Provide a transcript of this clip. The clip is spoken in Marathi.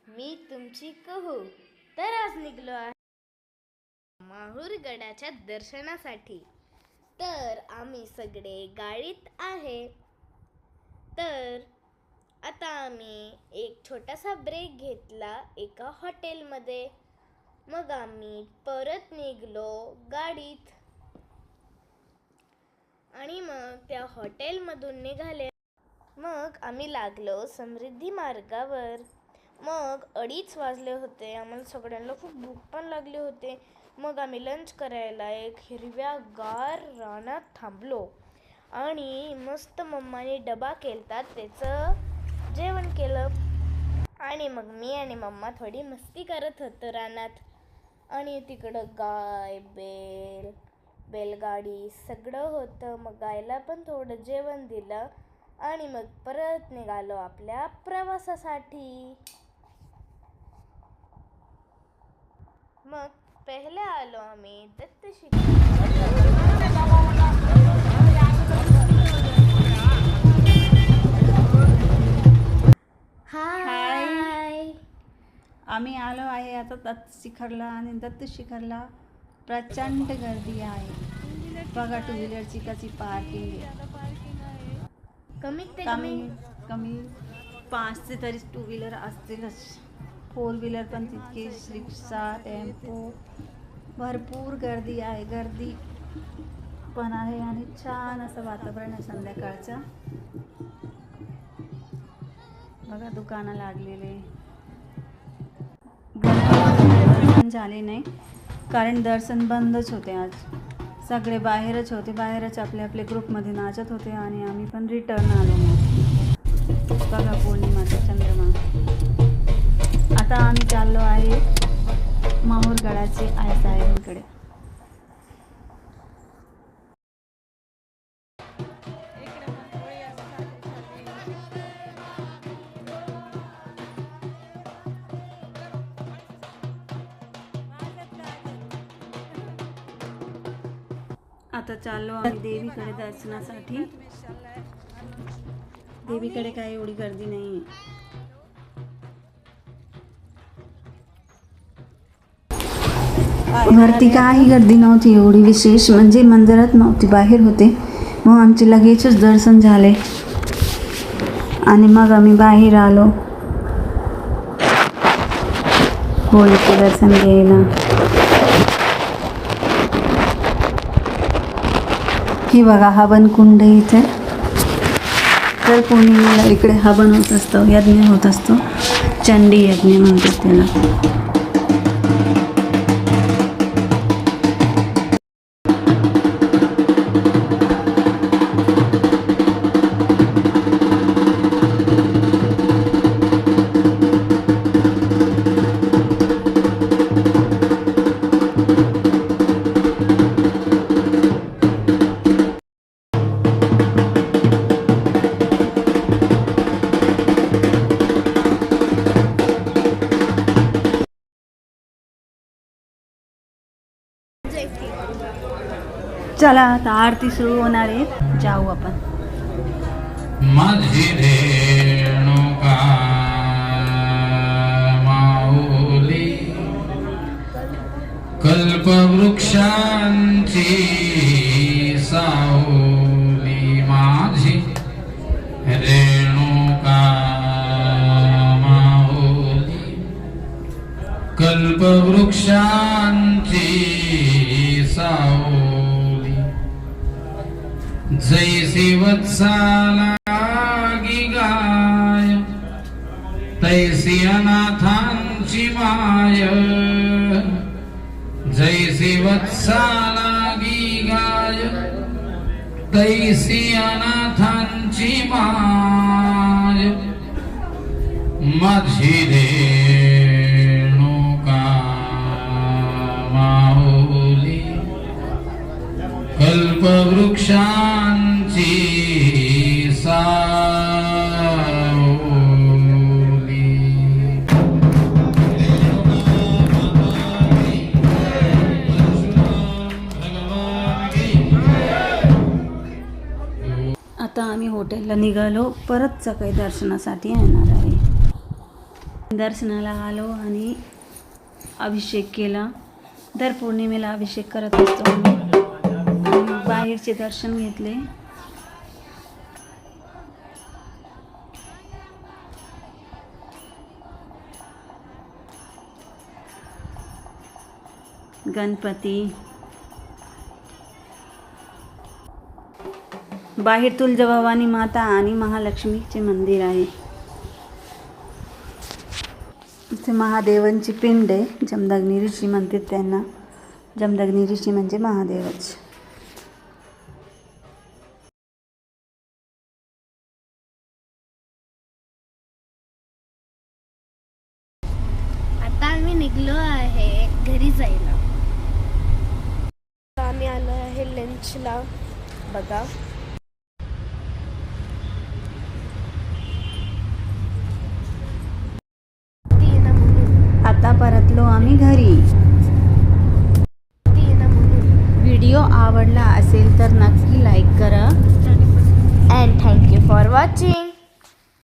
मी तुमची कहू. तर आज निघलो आहे माहूर गडाच्या दर्शनासाठी. तर आम्ही सगळे गाडीत आहे. तर आता आम्ही एक छोटासा ब्रेक घेतला एका हॉटेलमध्ये. मग आम्ही परत निघलो गाडीत आणि मग त्या हॉटेलमधून निघाले. मग आम्ही लागलो समृद्धी मार्गावर. मग 2:30 वाजले होते. आम्हाला सगळ्यांना खूप भूक पण लागली होते. मग आम्ही लंच करायला एक हिरव्यागार रानात थांबलो आणि मस्त मम्माने डबा केलता, त्याचं जेवण केलं. आणि मग मी आणि मम्मा थोडी मस्ती करत होतो रानात. आणि तिकडं गाय, बैलगाडी सगळं होतं. मग गायला पण थोडं जेवण दिलं आणि मग परत निघालो आपल्या प्रवासासाठी. मग पहिले आलो आम्ही हाय. आम्ही आलो आहे आता दत्त शिखरला. आणि दत्त शिखरला प्रचंड गर्दी आहे. बघा टू व्हीलरची कशी पार्किंग आहे. कमी 5 ते तरी टू व्हीलर असतीलच. 4 व्हीलर पण तितकीच, रिक्षा, टेम्पो, भरपूर गर्दी आहे. गर्दी पण आहे आणि छान असं वातावरण आहे संध्याकाळचं. बघा दुकानं लागलेले. दर्शन झाले नाही कारण दर्शन बंदच होते आज. सगळे बाहेरच होते. बाहेरच आपले आपले ग्रुपमध्ये नाचत होते आणि आम्ही पण रिटर्न आलो. बघा पौर्णिमाचा चंद्रमा. आता आम्ही चाललो आहे माहूर गडाचे आईसाहेबांकडे. आता चाललो आम्ही देवीकडे दर्शनासाठी. देवीकडे काही एवढी गर्दी नाही. वरती काही गर्दी नव्हती एवढी विशेष, म्हणजे मंदिरात नव्हती, बाहेर होते. मग आमचे लगेचच दर्शन झाले आणि मग आम्ही बाहेर आलो होळीचे दर्शन घ्यायला. हे बघा हवन कुंड इथे. तर पौर्णिमेला इकडे हवन होत असतं, यज्ञ होत असतो. चंडी यज्ञ म्हणतात त्याला. चला आता आरती सुरू होणार आहे, जाऊ आपण. माझी रेणुका माऊली कल्पवृक्षांची सावली. माझी रेणुका माऊली कल्पवृक्षांची सावली. जैसी वत्साला गी गाय तैसी अनाथांची माय. जैसी वत्साला गी गाय तैसी अनाथांची माय. माझी रेणुका माऊली कल्पवृक्षांची सावली. आता आम्ही हॉटेलला निघालो. परत सकाळी दर्शनासाठी येणार आहे. दर्शनाला आलो आणि अभिषेक केला. दर पौर्णिमेला अभिषेक करत असतो आम्ही. आणि बाहेरचे दर्शन घेतले. गणपती, बाहेर तुळजाभवानी माता आणि महालक्ष्मीचे मंदिर आहे. इथे महादेवांची पिंड आहे. जमदग्नी ऋषी म्हणतात त्यांना. जमदग्नी ऋषी म्हणजे महादेवच. आता आम्ही निघलो आहे घरी जायला. आता आम्ही आलो आहे लंचला. बघा आता परतलो आम्ही घरी. व्हिडिओ आवडला असेल तर नक्की लाईक करा,